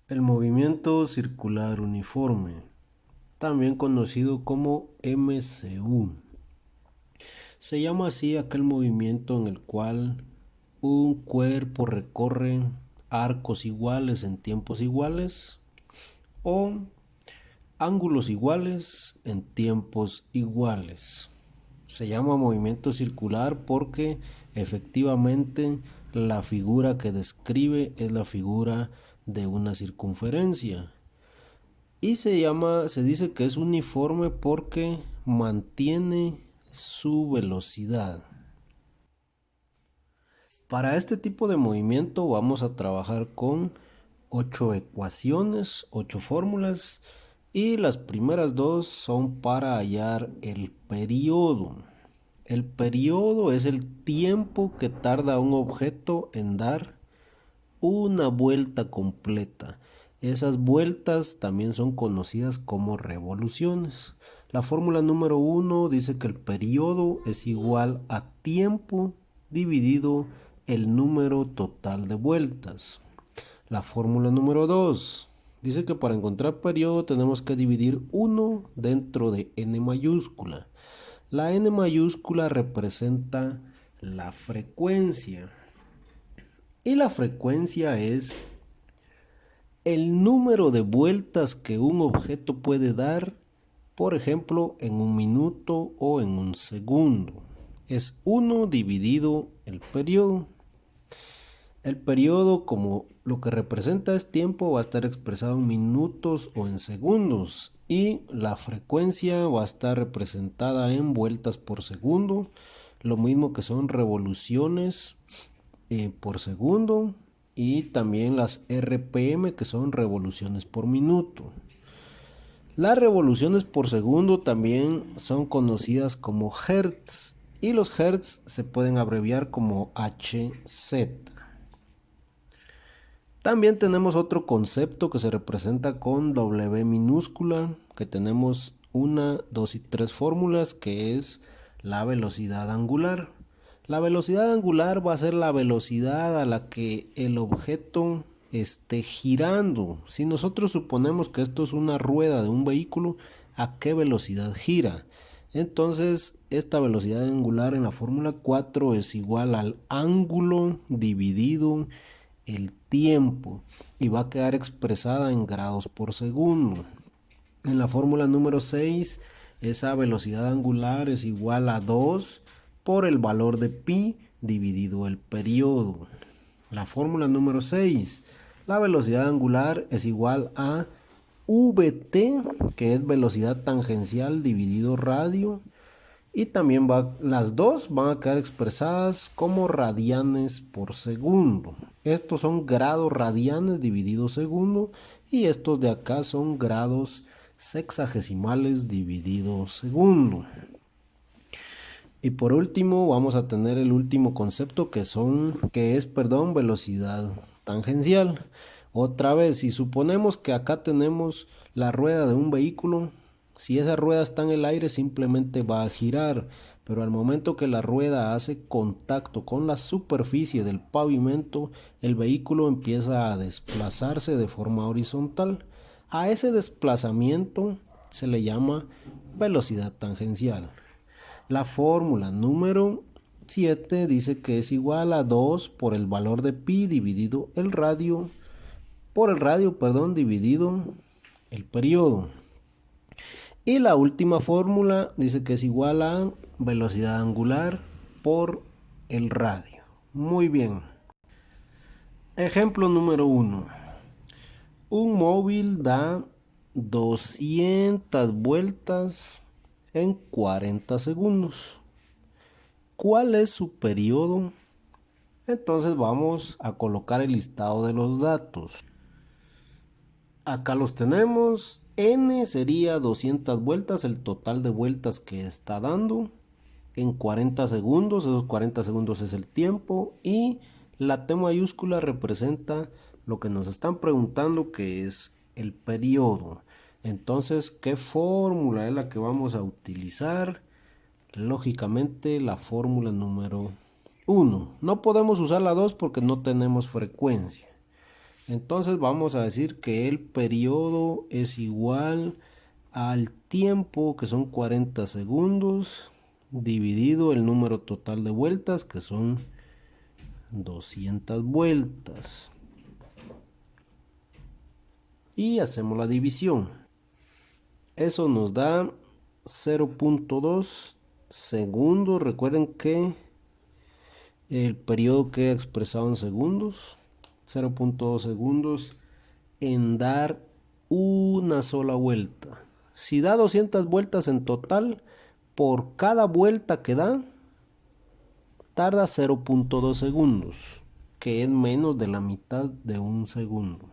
El movimiento circular uniforme, también conocido como MCU, se llama así aquel movimiento en el cual un cuerpo recorre arcos iguales en tiempos iguales o ángulos iguales en tiempos iguales. Se llama movimiento circular porque efectivamente la figura que describe es la figura de una circunferencia. Y se dice que es uniforme porque mantiene su velocidad. Para este tipo de movimiento vamos a trabajar con 8 ecuaciones, 8 fórmulas, y las primeras dos son para hallar el periodo. El periodo es el tiempo que tarda un objeto en dar una vuelta completa. Esas vueltas también son conocidas como revoluciones. La fórmula número uno dice que el periodo es igual a tiempo dividido el número total de vueltas. La fórmula número 2 dice que para encontrar periodo tenemos que dividir 1 dentro de n mayúscula. La n mayúscula representa la frecuencia. Y la frecuencia es el número de vueltas que un objeto puede dar, por ejemplo, en un minuto o en un segundo. Es 1 dividido el periodo. El periodo, como lo que representa es tiempo, va a estar expresado en minutos o en segundos. Y la frecuencia va a estar representada en vueltas por segundo. Lo mismo que son revoluciones por segundo. Y también las RPM, que son revoluciones por minuto. Las revoluciones por segundo también son conocidas como hertz. Y los hertz se pueden abreviar como Hz. También tenemos otro concepto que se representa con W minúscula, que tenemos una, dos y tres fórmulas, que es la velocidad angular. La velocidad angular va a ser la velocidad a la que el objeto esté girando. Si nosotros suponemos que esto es una rueda de un vehículo, ¿a qué velocidad gira? Entonces, esta velocidad angular en la fórmula 4 es igual al ángulo dividido el tiempo y va a quedar expresada en grados por segundo. En la fórmula número 6, esa velocidad angular es igual a 2 por el valor de pi dividido el periodo. La fórmula número 6, la velocidad angular es igual a vt, que es velocidad tangencial dividido radio, y también las dos van a quedar expresadas como radianes por segundo. Estos son grados radianes dividido segundo y estos de acá son grados sexagesimales dividido segundo. Y por último vamos a tener el último concepto que es velocidad tangencial. Otra vez, si suponemos que acá tenemos la rueda de un vehículo, si esa rueda está en el aire simplemente va a girar, pero al momento que la rueda hace contacto con la superficie del pavimento, el vehículo empieza a desplazarse de forma horizontal. A ese desplazamiento se le llama velocidad tangencial. La fórmula número 7 dice que es igual a 2 por el valor de pi dividido el radio, dividido el periodo. Y la última fórmula dice que es igual a velocidad angular por el radio. Muy bien. Ejemplo número 1. Un móvil da 200 vueltas en 40 segundos. ¿Cuál es su periodo? Entonces vamos a colocar el listado de los datos. Acá los tenemos. N sería 200 vueltas, el total de vueltas que está dando en 40 segundos. Esos 40 segundos es el tiempo. Y la T mayúscula representa lo que nos están preguntando, que es el periodo. Entonces, ¿qué fórmula es la que vamos a utilizar? Lógicamente, la fórmula número 1. No podemos usar la 2 porque no tenemos frecuencia. Entonces vamos a decir que el periodo es igual al tiempo, que son 40 segundos, dividido el número total de vueltas, que son 200 vueltas. Y hacemos la división. Eso nos da 0.2 segundos. Recuerden que el periodo queda expresado en segundos. 0.2 segundos en dar una sola vuelta. Si da 200 vueltas en total, por cada vuelta que da, tarda 0.2 segundos, que es menos de la mitad de un segundo.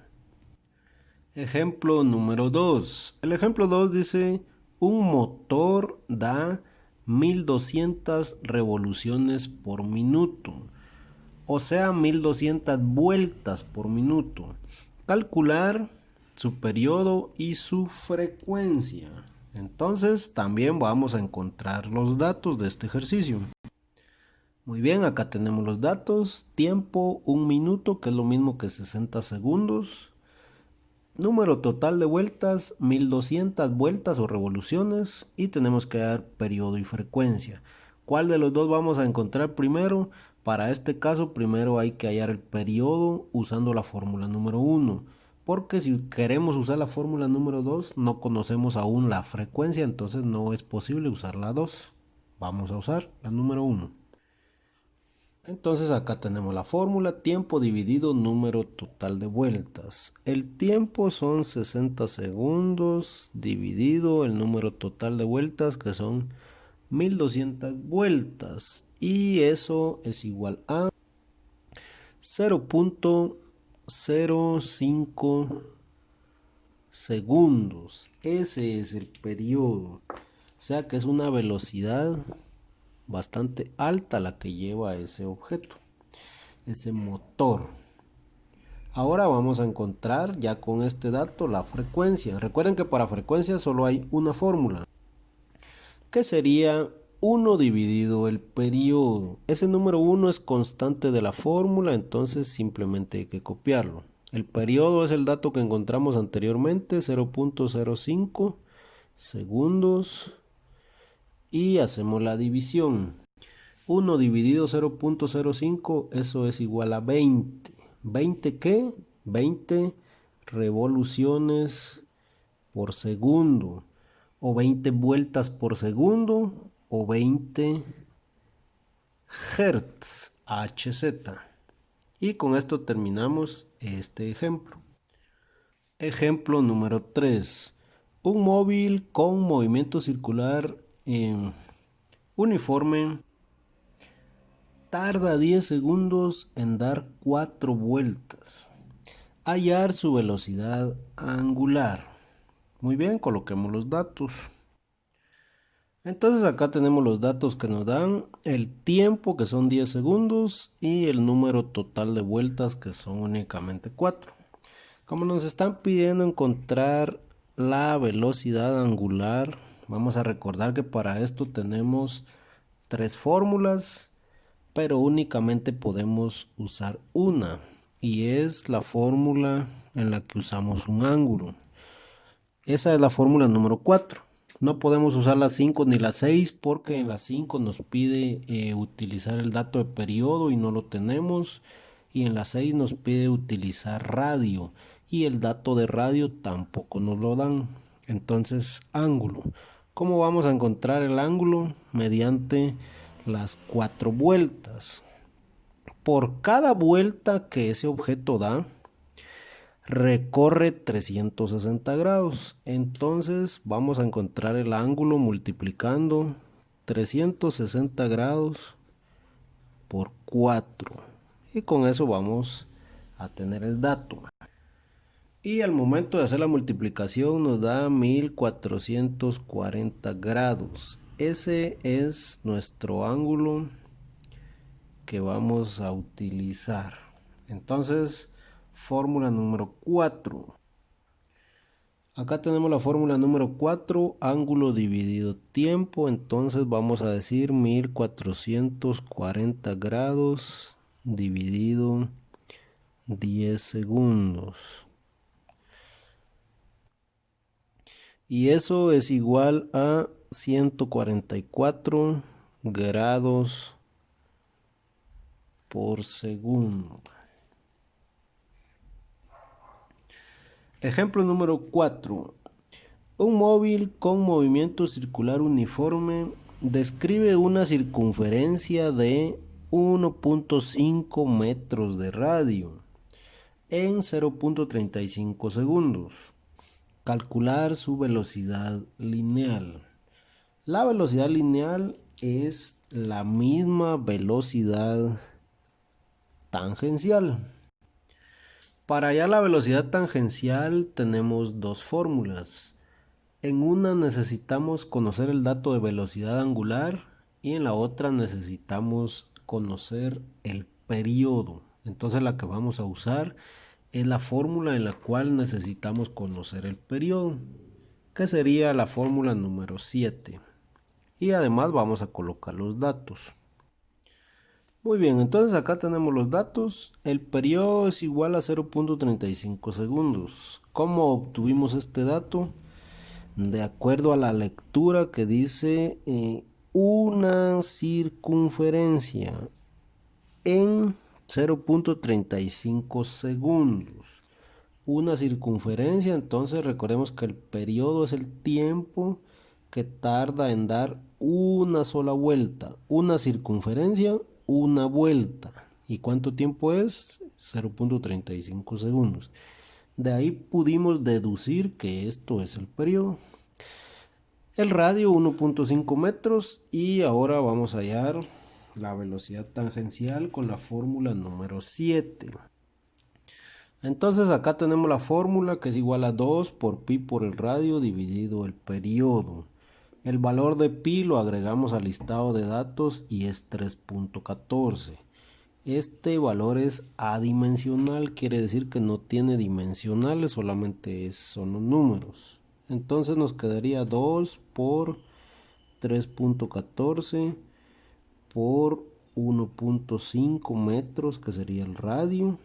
Ejemplo número 2. El ejemplo 2 dice, un motor da 1200 revoluciones por minuto, o sea 1200 vueltas por minuto. Calcular su periodo y su frecuencia. Entonces también vamos a encontrar los datos de este ejercicio. Muy bien, acá tenemos los datos. Tiempo, 1 minuto, que es lo mismo que 60 segundos. Número total de vueltas, 1200 vueltas o revoluciones. Y tenemos que dar periodo y frecuencia. ¿Cuál de los dos vamos a encontrar primero? Para este caso, primero hay que hallar el periodo usando la fórmula número 1. Porque si queremos usar la fórmula número 2, no conocemos aún la frecuencia, entonces no es posible usar la 2. Vamos a usar la número 1. Entonces acá tenemos la fórmula, tiempo dividido número total de vueltas. El tiempo son 60 segundos dividido el número total de vueltas, que son 1200 vueltas. Y eso es igual a 0.05 segundos. Ese es el periodo. O sea que es una velocidad bastante alta la que lleva ese objeto, ese motor. Ahora vamos a encontrar ya con este dato la frecuencia. Recuerden que para frecuencia solo hay una fórmula, que sería 1 dividido el periodo. Ese número 1 es constante de la fórmula, entonces simplemente hay que copiarlo. El periodo es el dato que encontramos anteriormente, 0.05 segundos. Y hacemos la división. 1 dividido 0.05, eso es igual a 20. ¿20 qué? 20 revoluciones por segundo, o 20 vueltas por segundo, o 20 Hz, Hz. Y con esto terminamos este ejemplo. Ejemplo número 3. Un móvil con movimiento circular uniforme tarda 10 segundos en dar 4 vueltas. Hallar su velocidad angular. Muy bien, coloquemos los datos. Entonces acá tenemos los datos que nos dan el tiempo, que son 10 segundos, y el número total de vueltas, que son únicamente 4. Como nos están pidiendo encontrar la velocidad angular, vamos a recordar que para esto tenemos 3 fórmulas, pero únicamente podemos usar una, y es la fórmula en la que usamos un ángulo. Esa es la fórmula número 4. No podemos usar la 5 ni la 6 porque en la 5 nos pide utilizar el dato de periodo y no lo tenemos. Y en la 6 nos pide utilizar radio y el dato de radio tampoco nos lo dan. Entonces, ángulo. ¿Cómo vamos a encontrar el ángulo? Mediante las 4 vueltas. Por cada vuelta que ese objeto da, recorre 360 grados. Entonces vamos a encontrar el ángulo multiplicando 360 grados por 4. Y con eso vamos a tener el dato. Y al momento de hacer la multiplicación nos da 1440 grados. Ese es nuestro ángulo que vamos a utilizar. Entonces, fórmula número 4. Acá tenemos la fórmula número 4, ángulo dividido tiempo. Entonces vamos a decir 1440 grados dividido 10 segundos. Y eso es igual a 144 grados por segundo. Ejemplo número 4. Un móvil con movimiento circular uniforme describe una circunferencia de 1.5 metros de radio en 0.35 segundos. Calcular su velocidad lineal. La velocidad lineal es la misma velocidad tangencial. Para hallar la velocidad tangencial tenemos dos fórmulas. En una necesitamos conocer el dato de velocidad angular y en la otra necesitamos conocer el periodo. Entonces la que vamos a usar es la fórmula en la cual necesitamos conocer el periodo, que sería la fórmula número 7. Y además vamos a colocar los datos. Muy bien, entonces acá tenemos los datos. El periodo es igual a 0.35 segundos. ¿Cómo obtuvimos este dato? De acuerdo a la lectura que dice una circunferencia en 0.35 segundos. Una circunferencia, entonces recordemos que el periodo es el tiempo que tarda en dar una sola vuelta. Una circunferencia, una vuelta. ¿Y cuánto tiempo es? 0.35 segundos. De ahí pudimos deducir que esto es el periodo. El radio 1.5 metros y ahora vamos a hallar la velocidad tangencial con la fórmula número 7. Entonces acá tenemos la fórmula que es igual a 2 por pi por el radio dividido el periodo. El valor de pi lo agregamos al listado de datos y es 3.14. Este valor es adimensional, quiere decir que no tiene dimensionales, solamente son los números. Entonces nos quedaría 2 por 3.14 por 1.5 metros, que sería el radio,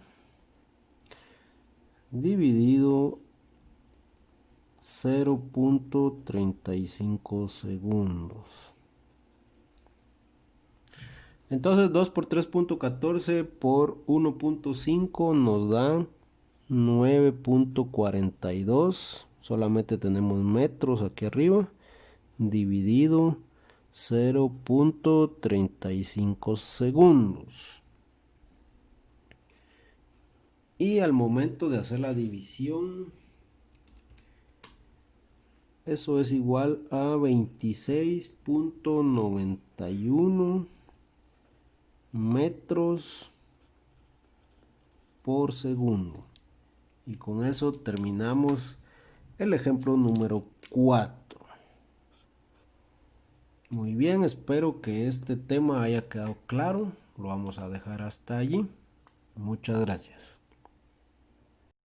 dividido 0.35 segundos. Entonces 2 por 3.14 por 1.5 nos da 9.42. Solamente tenemos metros aquí arriba, dividido 0.35 segundos. Y al momento de hacer la división, eso es igual a 26.91 metros por segundo. Y con eso terminamos el ejemplo número 4. Muy bien, espero que este tema haya quedado claro. Lo vamos a dejar hasta allí. Muchas gracias.